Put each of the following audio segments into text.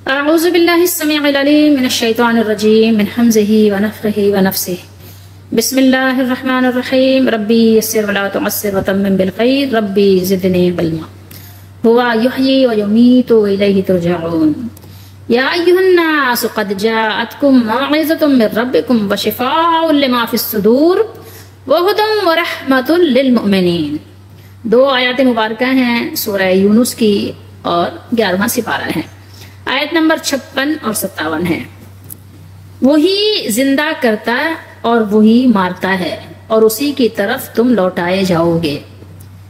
اعوذ باللہ السمیع العلیم من الشیطان الرجیم من حمزہ ونفخہ ونفثہ بسم اللہ الرحمن الرحیم ربی یسر ولا تعسر وتمم بالخیر ربی زدنی علما هو یحیی ویمیت والیہ ترجعون یا ایھا الناس قد جاءتکم موعظۃ من ربکم وشفاء لما فی الصدور وہدی ورحمۃ للمؤمنین۔ دو آیات مبارکہ ہیں سورہ یونس کی اور 11واں سپارہ ہے۔ آیت نمبر 56 اور 57 ہے۔ وہی زندہ کرتا اور وہی مارتا ہے اور اسی کی طرف تم لوٹائے جاؤ گے۔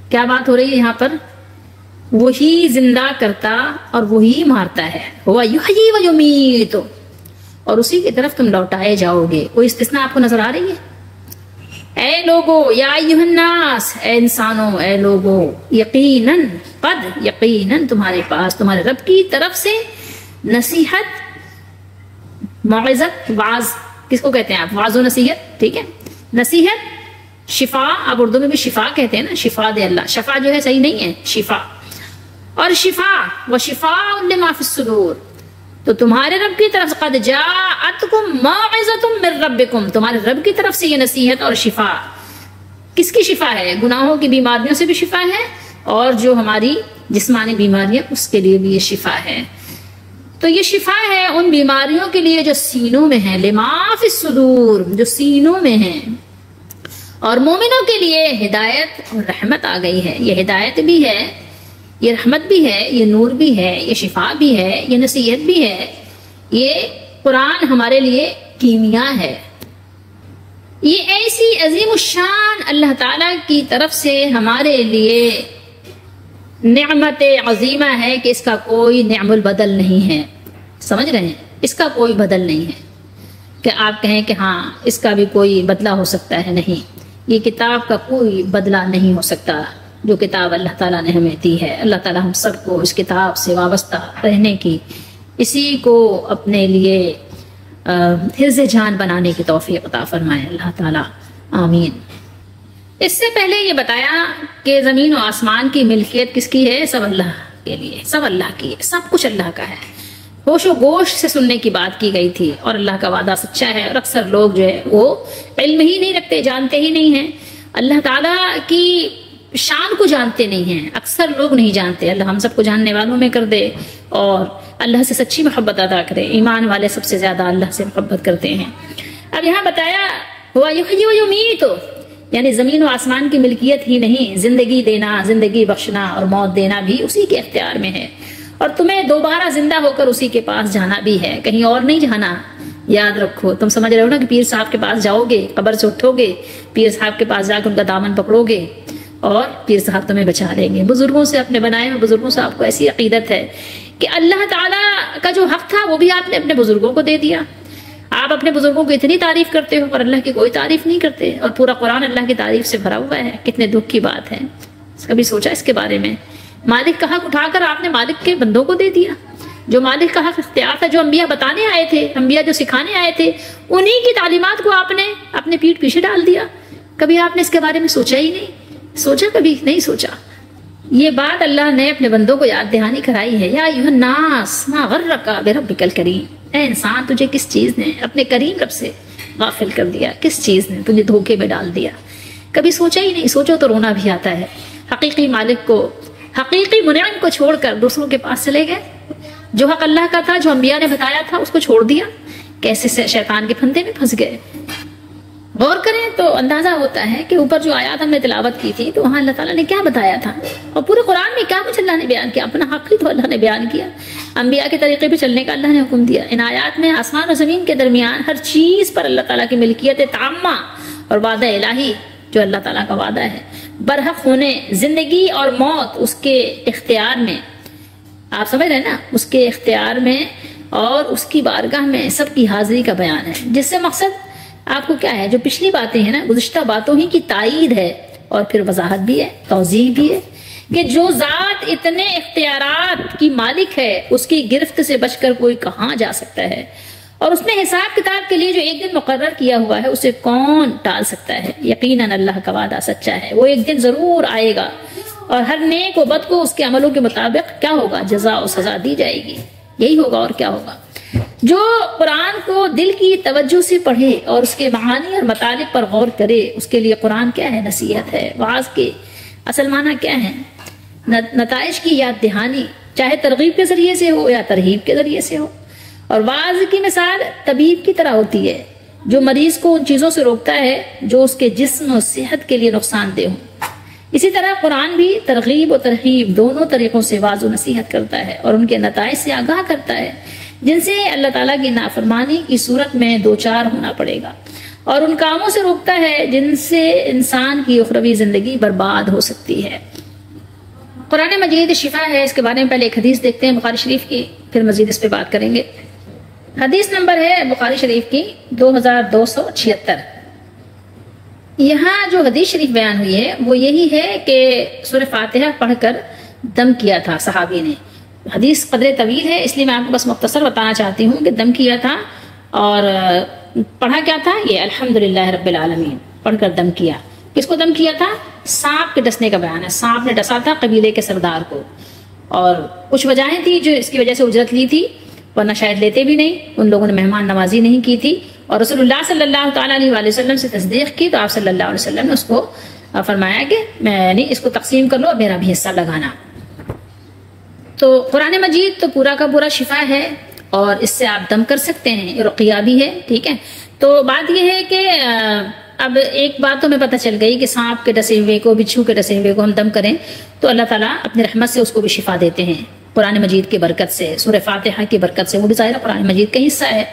کیا بات ہو رہی ہے یہاں پر؟ وہی زندہ کرتا اور وہی مارتا ہے، ہوا یحیی و یمیت، اور اسی کی طرف تم لوٹائے جاؤ گے۔ کوئی استثناء آپ کو نظر آ رہی ہے؟ اے لوگو، یا ایھا الناس، اے انسانوں، اے لوگو، یقیناً قد، یقیناً تمہارے پاس تمہارے رب کی طرف سے نصیحت، موعظت، واعظ کس کو کہتے ہیں آپ؟ واعظ و نصیحت، ٹھیک ہے۔ نصیحت، شفا، آپ اردو میں بھی شفا کہتے ہیں نا، شفا دے اللہ، شفا جو ہے صحیح نہیں ہے، شفا، اور شفا وشفاء لما فی الصدور، تو تمہارے رب کی طرف قد جاءتکم موعظۃ من ربکم، تمہارے رب کی طرف سے یہ نصیحت اور شفا۔ کس کی شفا ہے؟ گناہوں کی بیماریوں سے بھی شفا ہے، اور جو ہماری جسمانی بیماریاں اس کے لیے بھی یہ شفا ہے۔ تو یہ شفا ہے ان بیماریوں کے لیے جو سینوں میں ہیں، لما فی الصدور، جو سینوں میں ہیں، اور مومنوں کے لیے ہدایت اور رحمت آ گئی ہے۔ یہ ہدایت بھی ہے، یہ رحمت بھی ہے، یہ نور بھی ہے، یہ شفا بھی ہے، یہ نصیحت بھی ہے۔ یہ قرآن ہمارے لیے کیمیا ہے۔ یہ ایسی عظیم الشان اللہ تعالیٰ کی طرف سے ہمارے لیے نعمت عظیمہ ہے کہ اس کا کوئی نعم البدل نہیں ہے۔ سمجھ رہے ہیں؟ اس کا کوئی بدل نہیں ہے کہ آپ کہیں کہ ہاں اس کا بھی کوئی بدلہ ہو سکتا ہے، نہیں۔ یہ کتاب کا کوئی بدلہ نہیں ہو سکتا جو کتاب اللہ تعالیٰ نے ہمیں دی ہے۔ اللہ تعالیٰ ہم سب کو اس کتاب سے وابستہ رہنے کی، اسی کو اپنے لیے حرز جان بنانے کی توفیق عطا فرمائے اللہ تعالیٰ، آمین۔ اس سے پہلے یہ بتایا کہ زمین و آسمان کی ملکیت کس کی ہے؟ سب اللہ کے لیے، سب اللہ کی ہے، سب کچھ اللہ کا ہے۔ ہوش و گوش سے سننے کی بات کی گئی تھی، اور اللہ کا وعدہ سچا ہے، اور اکثر لوگ جو ہے وہ علم ہی نہیں رکھتے، جانتے ہی نہیں ہیں، اللہ تعالیٰ کی شان کو جانتے نہیں ہیں۔ اکثر لوگ نہیں جانتے۔ اللہ ہم سب کو جاننے والوں میں کر دے، اور اللہ سے سچی محبت ادا کرے۔ ایمان والے سب سے زیادہ اللہ سے محبت کرتے ہیں۔ اب یہاں بتایا ہوا یحیی و یمیت، یعنی زمین و آسمان کی ملکیت ہی نہیں، زندگی دینا، زندگی بخشنا اور موت دینا بھی اسی کے اختیار میں ہے، اور تمہیں دوبارہ زندہ ہو کر اسی کے پاس جانا بھی ہے، کہیں اور نہیں جانا۔ یاد رکھو، تم سمجھ رہے ہو نا کہ پیر صاحب کے پاس جاؤ گے، قبر سے اٹھو گے، پیر صاحب کے پاس جا کے ان کا دامن پکڑو گے اور پیر صاحب تمہیں بچا لیں گے۔ بزرگوں سے، اپنے بنائے ہوئے بزرگوں سے آپ کو ایسی عقیدت ہے کہ اللہ تعالیٰ کا جو حق تھا وہ بھی آپ نے اپنے بزرگوں کو دے دیا۔ آپ اپنے بزرگوں کی اتنی تعریف کرتے ہو اور اللہ کی کوئی تعریف نہیں کرتے، اور پورا قرآن اللہ کی تعریف سے بھرا ہوا ہے۔ کتنے دکھ کی بات ہے، کبھی سوچا اس کے بارے میں؟ مالک کا حق اٹھا کر آپ نے مالک کے بندوں کو دے دیا۔ جو مالک کا حق اختیار تھا، جو انبیاء بتانے آئے تھے، انبیاء جو سکھانے آئے تھے، انہی کی تعلیمات کو آپ نے اپنے پیٹھ پیچھے ڈال دیا۔ کبھی آپ نے اس کے بارے میں سوچا ہی نہیں؟ سوچا؟ کبھی نہیں سوچا۔ یہ بات اللہ نے اپنے بندوں کو یاد دہانی کرائی ہے۔ یا ایھا الناس ما غرک بربک الکریم، اے انسان تجھے کس چیز نے اپنے کریم رب سے غافل کر دیا؟ کس چیز نے تجھے دھوکے میں ڈال دیا؟ کبھی سوچا ہی نہیں؟ سوچو تو رونا بھی آتا ہے۔ حقیقی مالک کو، حقیقی منعم کو چھوڑ کر دوسروں کے پاس چلے گئے۔ جو حق اللہ کا تھا، جو انبیاء نے بتایا تھا، اس کو چھوڑ دیا۔ کیسے شیطان کے پھندے میں پھنس گئے۔ غور کریں تو اندازہ ہوتا ہے کہ اوپر جو آیات ہم نے تلاوت کی تھی تو وہاں اللہ تعالیٰ نے کیا بتایا تھا، اور پورے قرآن میں کیا کچھ اللہ نے بیان کیا۔ اپنا حق ہی تو اللہ نے بیان کیا، انبیاء کے طریقے پہ چلنے کا اللہ نے حکم دیا۔ ان آیات میں آسمان اور زمین کے درمیان ہر چیز پر اللہ تعالیٰ کی ملکیت تامہ اور وعدہ الہی، جو اللہ تعالیٰ کا وعدہ ہے، برحق ہونے، زندگی اور موت اس کے اختیار میں، آپ سمجھ رہے ہیں نا، اس کے اختیار میں اور اس کی بارگاہ میں سب کی حاضری کا بیان ہے۔ جس سے مقصد آپ کو کیا ہے؟ جو پچھلی باتیں ہیں نا، گزشتہ باتوں ہی کی تائید ہے، اور پھر وضاحت بھی ہے، توضیح بھی ہے کہ جو ذات اتنے اختیارات کی مالک ہے، اس کی گرفت سے بچ کر کوئی کہاں جا سکتا ہے، اور اس نے حساب کتاب کے لیے جو ایک دن مقرر کیا ہوا ہے اسے کون ٹال سکتا ہے؟ یقیناً اللہ کا وعدہ سچا ہے، وہ ایک دن ضرور آئے گا، اور ہر نیک و بد کو اس کے عملوں کے مطابق کیا ہوگا؟ جزا و سزا دی جائے گی۔ یہی ہوگا اور کیا ہوگا۔ جو قرآن کو دل کی توجہ سے پڑھے اور اس کے معانی اور مطالب پر غور کرے، اس کے لیے قرآن کیا ہے؟ نصیحت ہے۔ وعظ کے اصل معنی کیا ہے؟ نتائج کی یاد دہانی، چاہے ترغیب کے ذریعے سے ہو یا ترہیب کے ذریعے سے ہو۔ اور وعظ کی مثال طبیب کی طرح ہوتی ہے جو مریض کو ان چیزوں سے روکتا ہے جو اس کے جسم اور صحت کے لیے نقصان دہ ہوں۔ اسی طرح قرآن بھی ترغیب و ترہیب دونوں طریقوں سے وعظ و نصیحت کرتا ہے اور ان کے نتائج سے آگاہ کرتا ہے جن سے اللہ تعالیٰ کی نافرمانی کی صورت میں دوچار ہونا پڑے گا، اور ان کاموں سے روکتا ہے جن سے انسان کی اخروی زندگی برباد ہو سکتی ہے۔ قرآن مجید شفا ہے، اس کے بارے میں پہلے ایک حدیث دیکھتے ہیں بخاری شریف کی، پھر مزید اس پہ بات کریں گے۔ حدیث نمبر ہے بخاری شریف کی 2276۔ یہاں جو حدیث شریف بیان ہوئی ہے وہ یہی ہے کہ سورہ فاتحہ پڑھ کر دم کیا تھا صحابی نے۔ حدیث قدر طویل ہے، اس لیے میں آپ کو بس مختصر بتانا چاہتی ہوں کہ دم کیا تھا اور پڑھا کیا تھا؟ یہ الحمدللہ رب العالمین پڑھ کر دم کیا۔ کس کو دم کیا تھا؟ سانپ کے ڈسنے کا بیان ہے، سانپ نے ڈسا تھا قبیلے کے سردار کو، اور کچھ وجہیں تھی جو اس کی وجہ سے اجرت لی تھی، ورنہ شاید لیتے بھی نہیں۔ ان لوگوں نے مہمان نوازی نہیں کی تھی اور رسول اللہ صلی اللہ تعالیٰ علیہ وآلہ وسلم سے تصدیق کی، تو آپ صلی اللہ علیہ وسلم نے اس کو فرمایا کہ میں اس کو تقسیم کر لو اور میرا بھی حصہ لگانا۔ تو قرآن مجید تو پورا کا پورا شفا ہے اور اس سے آپ دم کر سکتے ہیں، رقیہ بھی ہے، ٹھیک ہے۔ تو بات یہ ہے کہ اب ایک بات تو ہمیں پتہ چل گئی کہ سانپ کے ڈسے ہوئے کو، بچھو کے ڈسے ہوئے کو ہم دم کریں تو اللہ تعالیٰ اپنی رحمت سے اس کو بھی شفا دیتے ہیں، قرآن مجید کی برکت سے، سورہ فاتحہ کی برکت سے۔ وہ بھی ظاہر قرآن مجید کا حصہ ہے،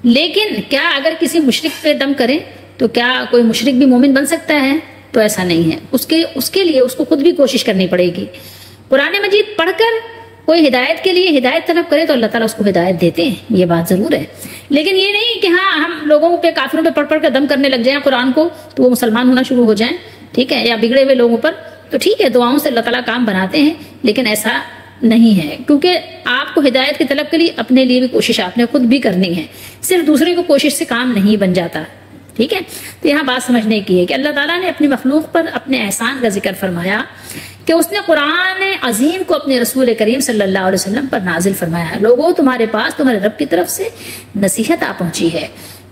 لیکن کیا اگر کسی مشرک پہ دم کریں تو کیا کوئی مشرک بھی مومن بن سکتا ہے؟ تو ایسا نہیں ہے، اس کے لیے اس کو خود بھی کوشش کرنی پڑے گی۔ قرآن مجید پڑھ کر کوئی ہدایت کے لیے ہدایت طلب کرے تو اللہ تعالیٰ اس کو ہدایت دیتے ہیں، یہ بات ضرور ہے۔ لیکن یہ نہیں کہ ہاں ہم لوگوں پہ، کافروں پہ پڑھ کر دم کرنے لگ جائیں قرآن کو تو وہ مسلمان ہونا شروع ہو جائیں، ٹھیک ہے، یا بگڑے ہوئے لوگوں پر، تو ٹھیک ہے دعاؤں سے اللہ تعالیٰ کام بناتے ہیں، لیکن ایسا نہیں ہے، کیونکہ آپ کو ہدایت کے طلب کے لیے اپنے لیے بھی کوشش آپ نے خود بھی کرنی ہے، صرف دوسرے کو کوشش سے کام نہیں بن جاتا، ٹھیک ہے۔ تو یہاں بات سمجھنے کی ہے کہ اللہ تعالیٰ نے اپنی مخلوق پر اپنے احسان کا ذکر فرمایا کہ اس نے قرآن عظیم کو اپنے رسول کریم صلی اللہ علیہ وسلم پر نازل فرمایا ہے۔ لوگوں تمہارے پاس تمہارے رب کی طرف سے نصیحت آ پہنچی ہے،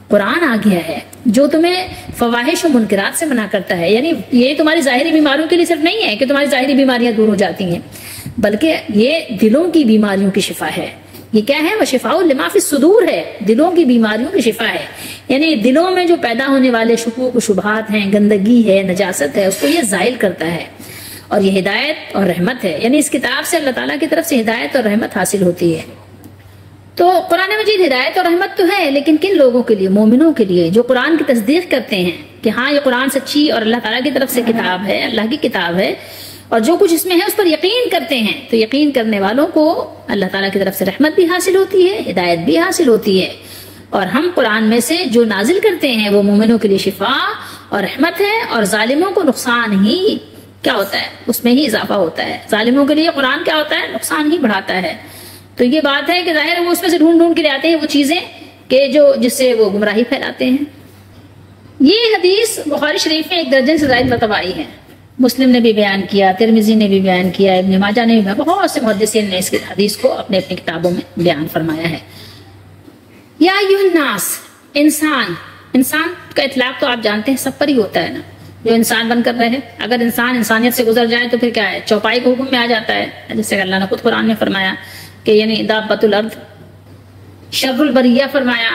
قرآن آ گیا ہے جو تمہیں فواحش و منکرات سے منع کرتا ہے، یعنی یہ تمہاری ظاہری بیماریوں کے لیے صرف نہیں ہے کہ تمہاری ظاہری بیماریاں دور ہو جاتی ہیں، بلکہ یہ دلوں کی بیماریوں کی شفا ہے۔ یہ کیا ہے؟ وشفاء لما فی الصدور ہے، دلوں کی بیماریوں کی شفا ہے، یعنی دلوں میں جو پیدا ہونے والے شکوک و شبہات ہیں، گندگی ہے، نجاست ہے، اس کو یہ زائل کرتا ہے، اور یہ ہدایت اور رحمت ہے، یعنی اس کتاب سے اللہ تعالیٰ کی طرف سے ہدایت اور رحمت حاصل ہوتی ہے۔ تو قرآن مجید ہدایت اور رحمت تو ہے، لیکن کن لوگوں کے لیے؟ مومنوں کے لیے، جو قرآن کی تصدیق کرتے ہیں کہ ہاں یہ قرآن سچی اور اللہ تعالیٰ کی طرف سے کتاب ہے، اللہ کی کتاب ہے، اور جو کچھ اس میں ہے اس پر یقین کرتے ہیں، تو یقین کرنے والوں کو اللہ تعالیٰ کی طرف سے رحمت بھی حاصل ہوتی ہے، ہدایت بھی حاصل ہوتی ہے، اور ہم قرآن میں سے جو نازل کرتے ہیں وہ مومنوں کے لیے شفا اور رحمت ہے، اور ظالموں کو نقصان ہی کیا ہوتا ہے؟ اس میں ہی اضافہ ہوتا ہے۔ ظالموں کے لیے قرآن کیا ہوتا ہے؟ نقصان ہی بڑھاتا ہے۔ تو یہ بات ہے کہ ظاہر وہ اس میں سے ڈھونڈ کے لے آتے ہیں وہ چیزیں کہ جس سے وہ گمراہی پھیلاتے ہیں۔ یہ حدیث بخاری شریف میں 1 درجن سے زائد مرتبہ آئی ہے، مسلم نے بھی بیان کیا، ترمذی نے بھی بیان کیا، ابن ماجہ نے بھی، بہت سے محدثین نے اس حدیث کو اپنے کتابوں میں بیان فرمایا ہے۔ یا ایھا الناس، انسان کا اطلاق تو آپ جانتے ہیں سب پر ہی ہوتا ہے نا، جو انسان بن کر رہے۔ اگر انسان انسانیت سے گزر جائے تو پھر کیا ہے؟ چوپائی کے حکم میں آ جاتا ہے، جیسے کہ اللہ نے خود قرآن میں فرمایا کہ یعنی دابۃ الارض شر البریہ فرمایا،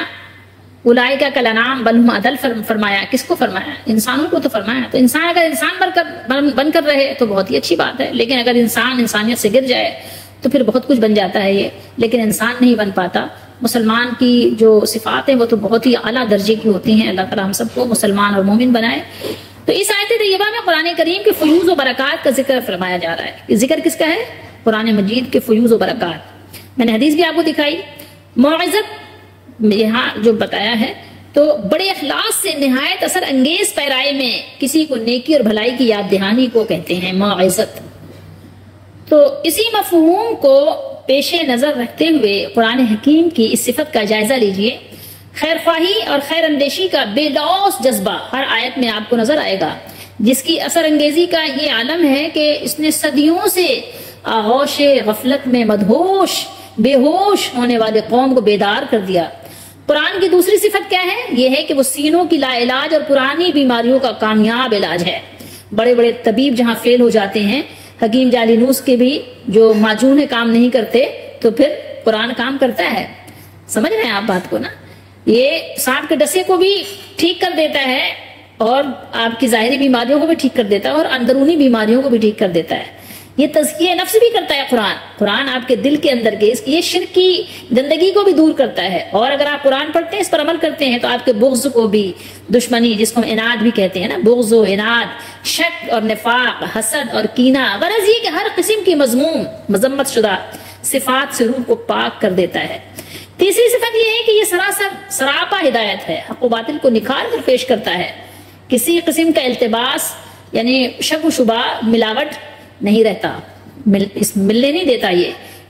اولئک کالانعام بل ھم اضل فرمایا۔ کس کو فرمایا؟ انسانوں کو تو فرمایا۔ تو انسان اگر انسان بن کر رہے تو بہت ہی اچھی بات ہے، لیکن اگر انسان انسانیت سے گر جائے تو پھر بہت کچھ بن جاتا ہے یہ، لیکن انسان نہیں بن پاتا۔ مسلمان کی جو صفات ہیں وہ تو بہت ہی اعلیٰ درجے کی ہوتی ہیں، اللہ تعالیٰ ہم سب کو مسلمان اور مومن بنائے۔ تو اس آیت طیبہ میں قرآن کریم کے فیوز و برکات کا ذکر فرمایا جا رہا ہے۔ ذکر کس کا ہے؟ قرآن مجید کے فیوز و برکات۔ میں نے حدیث بھی آپ کو دکھائی، موعظت یہاں جو بتایا ہے تو بڑے اخلاص سے نہایت اثر انگیز پیرائے میں کسی کو نیکی اور بھلائی کی یاد دہانی کو کہتے ہیں موعظت۔ تو اسی مفہوم کو پیش نظر رکھتے ہوئے قرآن حکیم کی اس صفت کا جائزہ لیجئے۔ خیر خواہی اور خیر اندیشی کا بے لوث جذبہ ہر آیت میں آپ کو نظر آئے گا، جس کی اثر انگیزی کا یہ عالم ہے کہ اس نے صدیوں سے آغوش غفلت میں مدہوش بے ہوش ہونے والے قوم کو بیدار کر دیا۔ قرآن کی دوسری صفت کیا ہے؟ یہ ہے کہ وہ سینوں کی لا علاج اور پرانی بیماریوں کا کامیاب علاج ہے۔ بڑے بڑے طبیب جہاں فیل ہو جاتے ہیں، حکیم جالینوس کے بھی جو معجون کام نہیں کرتے، تو پھر قرآن کام کرتا ہے۔ سمجھ رہے ہیں آپ بات کو نا؟ یہ سانپ کے ڈسے کو بھی ٹھیک کر دیتا ہے، اور آپ کی ظاہری بیماریوں کو بھی ٹھیک کر دیتا ہے، اور اندرونی بیماریوں کو بھی ٹھیک کر دیتا ہے۔ یہ تزکیہ نفس بھی کرتا ہے قرآن آپ کے دل کے اندر کے یہ شرک کی گندگی کو بھی دور کرتا ہے۔ اور اگر آپ قرآن پڑھتے ہیں، اس پر عمل کرتے ہیں، تو آپ کے بغض کو بھی، دشمنی جس کو ہم عناد بھی کہتے ہیں نا، بغض و عناد، شک اور نفاق، حسد اور کینہ، غرض یہ کہ ہر قسم کی مذموم مذمت شدہ صفات سے روح کو پاک کر دیتا ہے۔ تیسری صفت یہ ہے کہ یہ سراسر سراپا ہدایت ہے، حق و باطل کو نکھار کر پیش کرتا ہے۔ کسی قسم کا التباس یعنی شک و شبہ، ملاوٹ نہیں رہتا، ملنے نہیں دیتا۔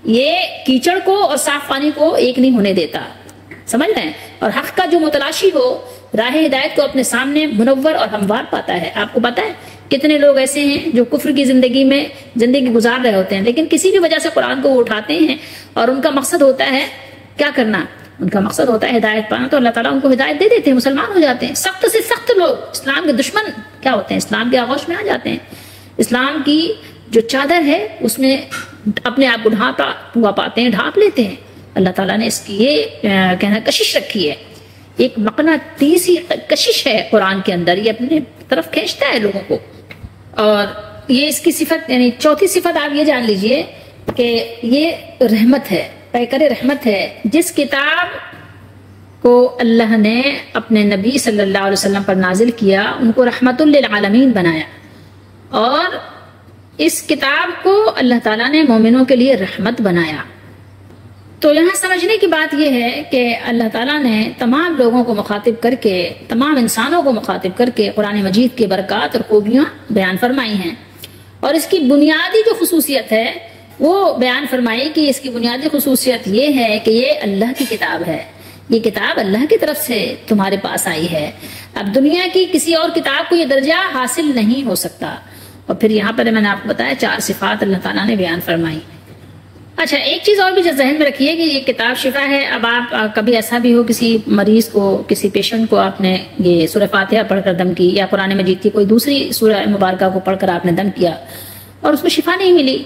یہ کیچڑ کو اور صاف پانی کو ایک نہیں ہونے دیتا، سمجھ رہے ہیں؟ اور حق کا جو متلاشی ہو راہ ہدایت کو اپنے سامنے منور اور ہموار پاتا ہے۔ آپ کو پتا ہے کتنے لوگ ایسے ہیں جو کفر کی زندگی گزار رہے ہوتے ہیں، لیکن کسی بھی وجہ سے قرآن کو وہ اٹھاتے ہیں، اور ان کا مقصد ہوتا ہے کیا کرنا؟ ان کا مقصد ہوتا ہے ہدایت پانا، تو اللہ تعالیٰ ان کو ہدایت دے دیتے ہیں، مسلمان ہو جاتے ہیں۔ سخت سے سخت لوگ، اسلام کے دشمن کیا ہوتے ہیں؟ اسلام کے آغوش میں آ جاتے ہیں۔ اسلام کی جو چادر ہے اس میں اپنے آپ کو ڈھانپا پاتے ہیں، ڈھانپ لیتے ہیں۔ اللہ تعالیٰ نے اس کی یہ کہنا کشش رکھی ہے، ایک مقناطیسی کشش ہے قرآن کے اندر، یہ اپنے طرف کھینچتا ہے لوگوں کو۔ اور یہ اس کی صفت یعنی چوتھی صفت آپ یہ جان لیجئے کہ یہ رحمت ہے، پیکر رحمت ہے۔ جس کتاب کو اللہ نے اپنے نبی صلی اللہ علیہ وسلم پر نازل کیا، ان کو رحمت للعالمین بنایا، اور اس کتاب کو اللہ تعالیٰ نے مومنوں کے لیے رحمت بنایا۔ تو یہاں سمجھنے کی بات یہ ہے کہ اللہ تعالیٰ نے تمام لوگوں کو مخاطب کر کے، تمام انسانوں کو مخاطب کر کے قرآن مجید کے برکات اور خوبیاں بیان فرمائی ہیں، اور اس کی بنیادی جو خصوصیت ہے وہ بیان فرمائی کہ اس کی بنیادی خصوصیت یہ ہے کہ یہ اللہ کی کتاب ہے، یہ کتاب اللہ کی طرف سے تمہارے پاس آئی ہے۔ اب دنیا کی کسی اور کتاب کو یہ درجہ حاصل نہیں ہو سکتا۔ اور پھر یہاں پر میں نے آپ کو بتایا 4 صفات اللہ تعالیٰ نے بیان فرمائی۔ اچھا، ایک چیز اور بھی ذہن میں رکھیے کہ یہ کتاب شفا ہے۔ اب آپ کبھی ایسا بھی ہو کسی مریض کو، کسی پیشنٹ کو آپ نے یہ سورہ فاتحہ پڑھ کر دم کی، یا قرآن مجید کی کوئی دوسری سورہ مبارکہ کو پڑھ کر آپ نے دم کیا اور اس میں شفا نہیں ملی،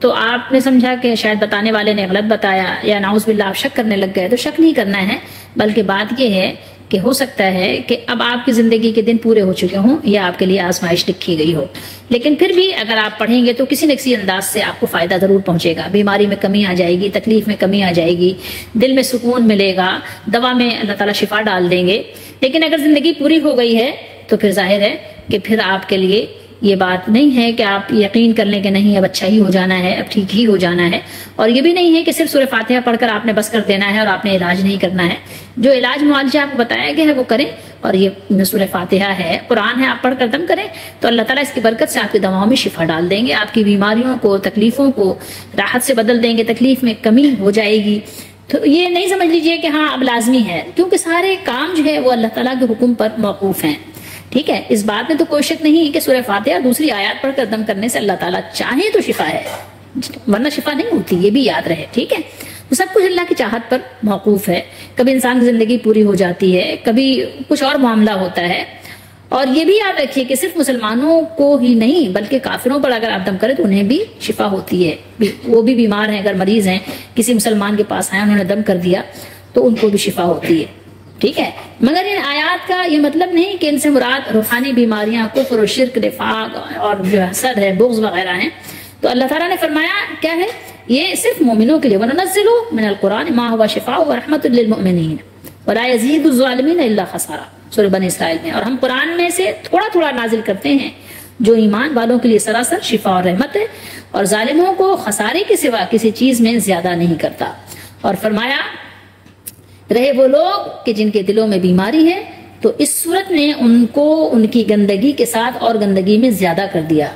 تو آپ نے سمجھا کہ شاید بتانے والے نے غلط بتایا، یا نعوذ باللہ آپ شک کرنے لگ گئے۔ تو شک نہیں کرنا ہے، بلکہ بات یہ ہے کہ ہو سکتا ہے کہ اب آپ کی زندگی کے دن پورے ہو چکے ہوں، یا آپ کے لیے آزمائش لکھی گئی ہو، لیکن پھر بھی اگر آپ پڑھیں گے تو کسی نہ کسی انداز سے آپ کو فائدہ ضرور پہنچے گا۔ بیماری میں کمی آ جائے گی، تکلیف میں کمی آ جائے گی، دل میں سکون ملے گا، دوا میں اللہ تعالیٰ شفا ڈال دیں گے۔ لیکن اگر زندگی پوری ہو گئی ہے تو پھر ظاہر ہے کہ پھر آپ کے لیے یہ بات نہیں ہے کہ آپ یقین کر لیں کہ نہیں اب اچھا ہی ہو جانا ہے، اب ٹھیک ہی ہو جانا ہے، اور یہ بھی نہیں ہے کہ صرف سورہ فاتحہ پڑھ کر آپ نے بس کر دینا ہے اور آپ نے علاج نہیں کرنا ہے۔ جو علاج معالجہ آپ کو بتایا گیا ہے وہ کریں، اور یہ سورہ فاتحہ ہے، قرآن ہے، آپ پڑھ کر دم کریں تو اللہ تعالیٰ اس کی برکت سے آپ کی دواؤں میں شفا ڈال دیں گے، آپ کی بیماریوں کو، تکلیفوں کو راحت سے بدل دیں گے، تکلیف میں کمی ہو جائے گی۔ تو یہ نہیں سمجھ لیجئے کہ ہاں اب لازمی ہے، کیونکہ سارے کام جو ہے وہ اللہ تعالیٰ کے حکم پر موقوف ہیں۔ ٹھیک ہے، اس بات میں تو کوئی شک نہیں کہ سورہ فاتحہ دوسری آیات پڑھ کر دم کرنے سے اللہ تعالیٰ چاہے تو شفا ہے، ورنہ شفا نہیں ہوتی، یہ بھی یاد رہے۔ ٹھیک ہے، تو سب کچھ اللہ کی چاہت پر موقوف ہے۔ کبھی انسان کی زندگی پوری ہو جاتی ہے، کبھی کچھ اور معاملہ ہوتا ہے۔ اور یہ بھی یاد رکھیے کہ صرف مسلمانوں کو ہی نہیں بلکہ کافروں پر اگر آپ دم کریں تو انہیں بھی شفا ہوتی ہے، وہ بھی بیمار ہیں، اگر مریض ہیں، کسی مسلمان کے پاس آئے، انہوں نے دم کر دیا تو ان کو بھی شفا ہوتی ہے۔ ٹھیک ہے، مگر ان آیات کا یہ مطلب نہیں کہ ان سے مراد روحانی بیماریاں، کفر و شرک، نفاق اور جو حسد ہے، بغض وغیرہ ہیں۔ تو اللہ تعالیٰ نے فرمایا کیا ہے، یہ صرف مومنوں کے لیے، وَنُنَزِّلُ مِنَ الْقُرْآنِ مَا هُوَ شِفَاءٌ وَرَحْمَةٌ لِّلْمُؤْمِنِينَ وَلَا يَزِيدُ الظَّالِمِينَ إِلَّا خَسَارًا، سورہ بنی اسرائیل میں۔ اور ہم قرآن میں سے تھوڑا تھوڑا نازل کرتے ہیں جو ایمان والوں کے لیے سراسر شفا اور رحمت ہے، اور ظالموں کو خسارے کے سوا کسی چیز میں زیادہ نہیں کرتا۔ اور فرمایا رہے وہ لوگ کہ جن کے دلوں میں بیماری ہے تو اس صورت نے ان کو ان کی گندگی کے ساتھ اور گندگی میں زیادہ کر دیا،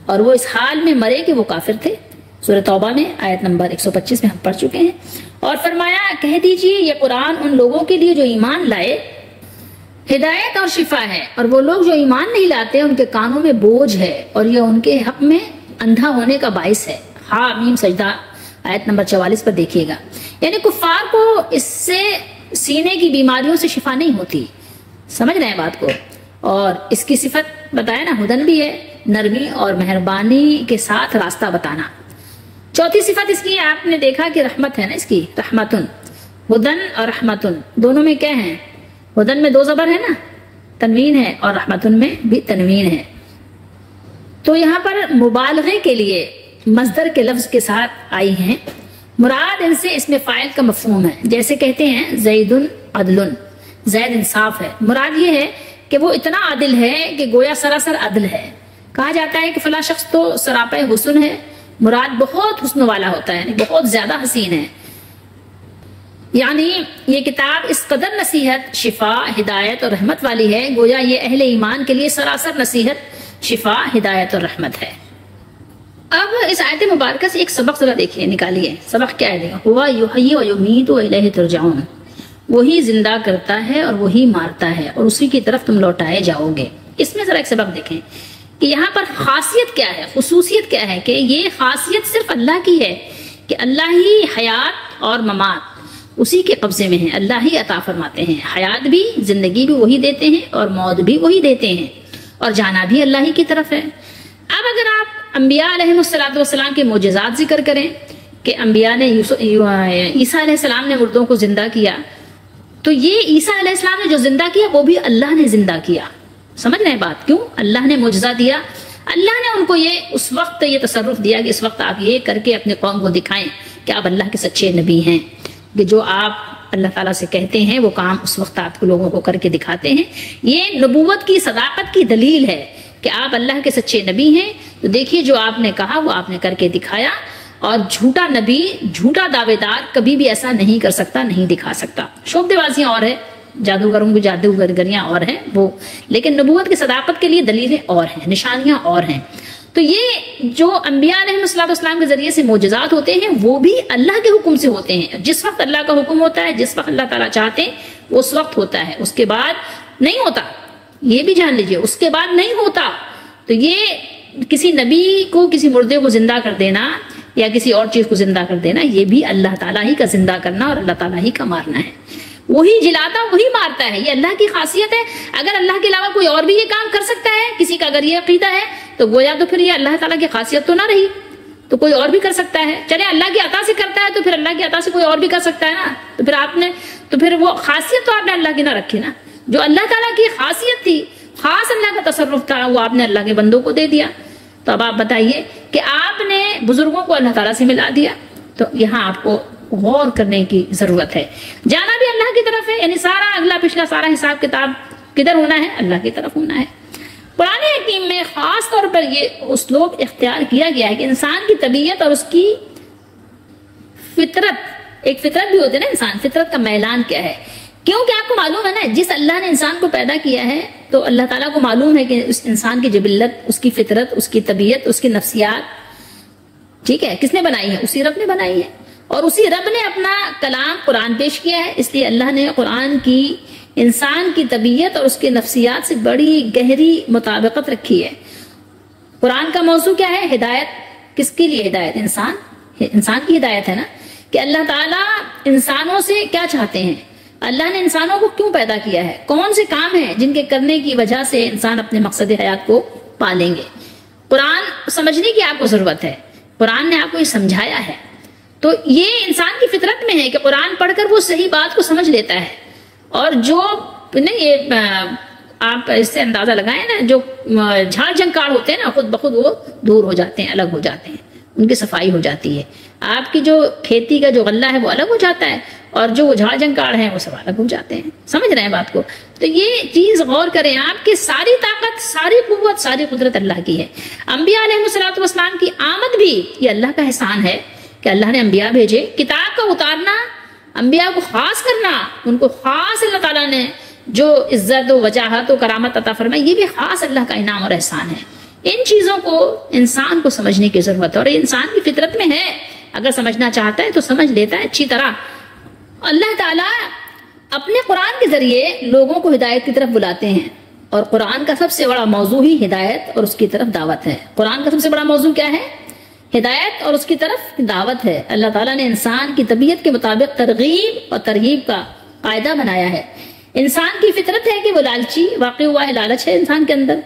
اور وہ اس حال میں مرے کہ وہ کافر تھے۔ سورہ توبہ میں آیت نمبر 125 میں ہم پڑھ چکے ہیں۔ اور فرمایا کہہ دیجئے یہ قرآن ان لوگوں کے لیے جو ایمان لائے ہدایت اور شفا ہے، اور وہ لوگ جو ایمان نہیں لاتے ان کے کانوں میں بوجھ ہے، اور یہ ان کے حق میں اندھا ہونے کا باعث ہے۔ حامیم سجدہ آیت نمبر 44 پر دیکھیے گا. یعنی کفار کو اس سے سینے کی بیماریوں سے شفا نہیں ہوتی. سمجھ رہے ہیں بات کو. اور اس کی صفت بتایا نا، ہدن بھی ہے، نرمی اور مہربانی کے ساتھ راستہ بتانا. چوتھی صفت اس کی آپ نے دیکھا کہ رحمت ہے نا، اس کی رحمتن. ہدن اور رحمتن دونوں میں کیا ہے؟ ہدن میں 2 زبر ہے نا، تنوین ہے، اور رحمتن میں بھی تنوین ہے. تو یہاں پر مبالغے کے لیے مصدر کے لفظ کے ساتھ آئی ہیں. مراد ان سے اس میں فاعل کا مفہوم ہے. جیسے کہتے ہیں زید عدل، زید انصاف ہے. مراد یہ ہے کہ وہ اتنا عادل ہے کہ گویا سراسر عدل ہے. کہا جاتا ہے کہ فلاں شخص تو سراپے حسن ہے، مراد بہت حسن والا ہوتا ہے، بہت زیادہ حسین ہے. یعنی یہ کتاب اس قدر نصیحت، شفا، ہدایت اور رحمت والی ہے، گویا یہ اہل ایمان کے لیے سراسر نصیحت، شفا، ہدایت اور رحمت ہے. اب اس آیت مبارکہ سے ایک سبق ذرا دیکھیے، نکالیے. سبق کیا ہے؟ ہوا یحیی و یمیت و الیہ ترجعون. وہی زندہ کرتا ہے اور وہی مارتا ہے اور اسی کی طرف تم لوٹائے جاؤ گے. اس میں ذرا ایک سبق دیکھیں کہ یہاں پر خاصیت کیا ہے، خصوصیت کیا ہے، کہ یہ خاصیت صرف اللہ کی ہے کہ اللہ ہی حیات اور ممات اسی کے قبضے میں ہیں. اللہ ہی عطا فرماتے ہیں. حیات بھی، زندگی بھی وہی دیتے ہیں اور موت بھی وہی دیتے ہیں، اور جانا بھی اللہ ہی کی طرف ہے. اب اگر آپ انبیاء علیہ السلام کے معجزات ذکر کریں کہ انبیاء نے عیسیٰ علیہ السلام نے مردوں کو زندہ کیا، تو یہ عیسیٰ علیہ السلام نے جو زندہ کیا وہ بھی اللہ نے زندہ کیا. سمجھ رہے ہیں بات؟ کیوں اللہ نے معجزہ دیا؟ اللہ نے ان کو یہ اس وقت یہ تصرف دیا کہ اس وقت آپ یہ کر کے اپنے قوم کو دکھائیں کہ آپ اللہ کے سچے نبی ہیں، کہ جو آپ اللہ تعالیٰ سے کہتے ہیں وہ کام اس وقت آپ لوگوں کو کر کے دکھاتے ہیں. یہ نبوت کی صداقت کی دلیل ہے کہ آپ اللہ کے سچے نبی ہیں. تو دیکھیے جو آپ نے کہا وہ آپ نے کر کے دکھایا، اور جھوٹا نبی، جھوٹا دعوے دار کبھی بھی ایسا نہیں کر سکتا، نہیں دکھا سکتا. شوبدے بازیاں اور ہے، جادوگروں کی جادوگریاں اور ہیں وہ، لیکن نبوت کی صداقت کے لیے دلیلیں اور ہیں، نشانیاں اور ہیں. تو یہ جو انبیاء علیہ السلام کے ذریعے سے معجزات ہوتے ہیں وہ بھی اللہ کے حکم سے ہوتے ہیں. جس وقت اللہ کا حکم ہوتا ہے، جس وقت اللہ تعالیٰ چاہتے ہیں اس وقت ہوتا ہے، اس کے بعد نہیں ہوتا. یہ بھی جان لیجئے، اس کے بعد نہیں ہوتا. تو یہ کسی نبی کو، کسی مردے کو زندہ کر دینا یا کسی اور چیز کو زندہ کر دینا، یہ بھی اللہ تعالیٰ ہی کا زندہ کرنا اور اللہ تعالیٰ ہی کا مارنا ہے. وہی جلاتا وہی مارتا ہے، یہ اللہ کی خاصیت ہے. اگر اللہ کے علاوہ کوئی اور بھی یہ کام کر سکتا ہے، کسی کا اگر یہ عقیدہ ہے، تو گویا تو پھر یہ اللہ تعالیٰ کی خاصیت تو نہ رہی. تو کوئی اور بھی کر سکتا ہے. چلے اللہ کی عطا سے کرتا ہے تو پھر اللہ کی عطا سے کوئی اور بھی کر سکتا ہے نا. تو پھر آپ نے، تو پھر وہ خاصیت تو آپ نے اللہ کی نہ رکھی نا. جو اللہ تعالیٰ کی خاصیت تھی، خاص اللہ کا تصرف تھا، وہ آپ نے اللہ کے بندوں کو دے دیا. تو اب آپ بتائیے کہ آپ نے بزرگوں کو اللہ تعالیٰ سے ملا دیا. تو یہاں آپ کو غور کرنے کی ضرورت ہے. جانا بھی اللہ کی طرف ہے، یعنی سارا اگلا پچھلا سارا حساب کتاب کدھر ہونا ہے؟ اللہ کی طرف ہونا ہے. قرآن حکیم میں خاص طور پر یہ اسلوب اختیار کیا گیا ہے کہ انسان کی طبیعت اور اس کی فطرت، ایک فطرت بھی ہوتی ہے نا، انسان فطرت کا میلان کیا ہے. کیونکہ آپ کو معلوم ہے نا، جس اللہ نے انسان کو پیدا کیا ہے تو اللہ تعالیٰ کو معلوم ہے کہ اس انسان کی جبلت، اس کی فطرت، اس کی طبیعت، اس کی نفسیات، ٹھیک ہے، کس نے بنائی ہے؟ اسی رب نے بنائی ہے. اور اسی رب نے اپنا کلام قرآن پیش کیا ہے. اس لیے اللہ نے قرآن کی انسان کی طبیعت اور اس کی نفسیات سے بڑی گہری مطابقت رکھی ہے. قرآن کا موضوع کیا ہے؟ ہدایت. کس کے لیے ہدایت؟ انسان کی ہدایت ہے نا. کہ اللہ تعالیٰ انسانوں سے کیا چاہتے ہیں، اللہ نے انسانوں کو کیوں پیدا کیا ہے، کون سے کام ہیں جن کے کرنے کی وجہ سے انسان اپنے مقصد حیات کو پالیں گے. قرآن سمجھنے کی آپ کو ضرورت ہے. قرآن نے آپ کو یہ سمجھایا ہے. تو یہ انسان کی فطرت میں ہے کہ قرآن پڑھ کر وہ صحیح بات کو سمجھ لیتا ہے. اور جو نہیں، یہ آپ اس سے اندازہ لگائیں نا، جو جھاڑ جھنکار ہوتے ہیں نا، خود بخود وہ دور ہو جاتے ہیں، الگ ہو جاتے ہیں، ان کی صفائی ہو جاتی ہے. آپ کی جو کھیتی کا جو غلہ ہے وہ الگ ہو جاتا ہے، اور جو جھاڑ جھنکار ہیں وہ سب الگ ہو جاتے ہیں. سمجھ رہے ہیں بات کو؟ تو یہ چیز غور کریں آپ کی ساری طاقت، ساری قوت، ساری قدرت اللہ کی ہے. انبیاء علیہ السلام کی آمد بھی یہ اللہ کا احسان ہے کہ اللہ نے انبیاء بھیجے. کتاب کا اتارنا، انبیاء کو خاص کرنا، ان کو خاص اللہ تعالیٰ نے جو عزت و وجاہت و کرامت عطا فرمائی، یہ بھی خاص اللہ کا انعام اور احسان ہے. ان چیزوں کو انسان کو سمجھنے کی ضرورت ہے، اور انسان کی فطرت میں ہے. اگر سمجھنا چاہتا ہے تو سمجھ لیتا ہے اچھی طرح. اللہ تعالیٰ اپنے قرآن کے ذریعے لوگوں کو ہدایت کی طرف بلاتے ہیں، اور قرآن کا سب سے بڑا موضوع ہی ہدایت اور اس کی طرف دعوت ہے. قرآن کا سب سے بڑا موضوع کیا ہے؟ ہدایت اور اس کی طرف دعوت ہے۔ اللہ تعالیٰ نے انسان کی طبیعت کے مطابق ترغیب اور ترغیب کا قاعدہ بنایا ہے۔ انسان کی فطرت ہے کہ وہ لالچی، واقع ہوا ہے لالچ ہے انسان کے اندر،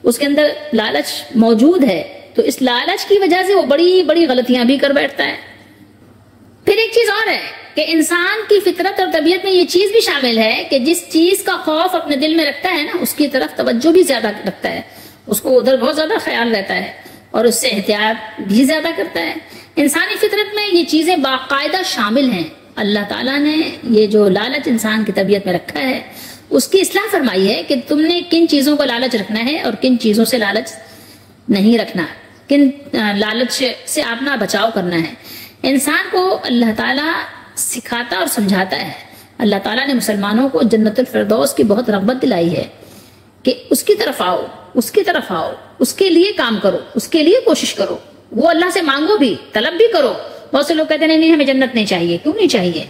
اس کے اندر لالچ موجود ہے، تو اس لالچ کی وجہ سے وہ بڑی بڑی غلطیاں بھی کر بیٹھتا ہے۔ پھر ایک چیز اور ہے کہ انسان کی فطرت اور طبیعت میں یہ چیز بھی شامل ہے کہ جس چیز کا خوف اپنے دل میں رکھتا ہے نا، اس کی طرف توجہ بھی زیادہ رکھتا ہے، اس کو ادھر بہت زیادہ خیال رہتا ہے اور اس سے احتیاط بھی زیادہ کرتا ہے۔ انسانی فطرت میں یہ چیزیں باقاعدہ شامل ہیں۔ اللہ تعالیٰ نے یہ جو لالچ انسان کی طبیعت میں رکھا ہے اس کی اصلاح فرمائی ہے کہ تم نے کن چیزوں کو لالچ رکھنا ہے اور کن چیزوں سے لالچ نہیں رکھنا، کن لالچ سے اپنا بچاؤ کرنا ہے۔ انسان کو اللہ تعالیٰ سکھاتا اور سمجھاتا ہے۔ اللہ تعالیٰ نے مسلمانوں کو جنت الفردوس کی بہت رغبت دلائی ہے کہ اس کی طرف آؤ، اس کی طرف آؤ، اس کے لیے کام کرو، اس کے لیے کوشش کرو، وہ اللہ سے مانگو بھی، طلب بھی کرو۔ بہت سے لوگ کہتے ہیں نہیں ہمیں جنت نہیں چاہیے۔ کیوں نہیں چاہیے؟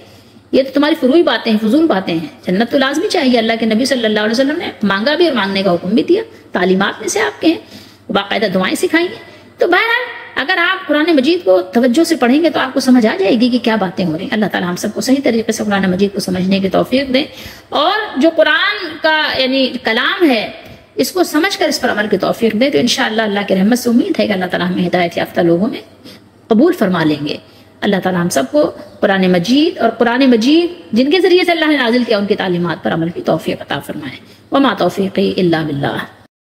یہ تو تمہاری فروعی باتیں ہیں، فضول باتیں ہیں۔ جنت تو لازمی چاہیے۔ اللہ کے نبی صلی اللہ علیہ وسلم نے مانگا بھی اور مانگنے کا حکم بھی دیا، تعلیمات میں سے آپ کے ہیں، باقاعدہ دعائیں سکھائی ہیں۔ تو بہرحال اگر آپ قرآن مجید کو توجہ سے پڑھیں گے تو آپ کو سمجھ آ جائے گی کہ کیا باتیں ہو رہی ہیں۔ اللہ تعالیٰ ہم سب کو صحیح طریقے سے قرآن مجید کو سمجھنے کی توفیق دیں، اور جو قرآن کا یعنی کلام ہے اس کو سمجھ کر اس پر عمل کی توفیق دے، تو انشاءاللہ اللہ کی رحمت سے امید ہے کہ اللہ تعالیٰ ہمیں ہدایت یافتہ لوگوں میں قبول فرما لیں گے۔ اللہ تعالیٰ ہم سب کو قرآن مجید اور قرآن مجید جن کے ذریعے سے اللہ نے نازل کیا ان کی تعلیمات پر عمل کی توفیق عطا فرمائے۔ وما توفیقی الا باللہ۔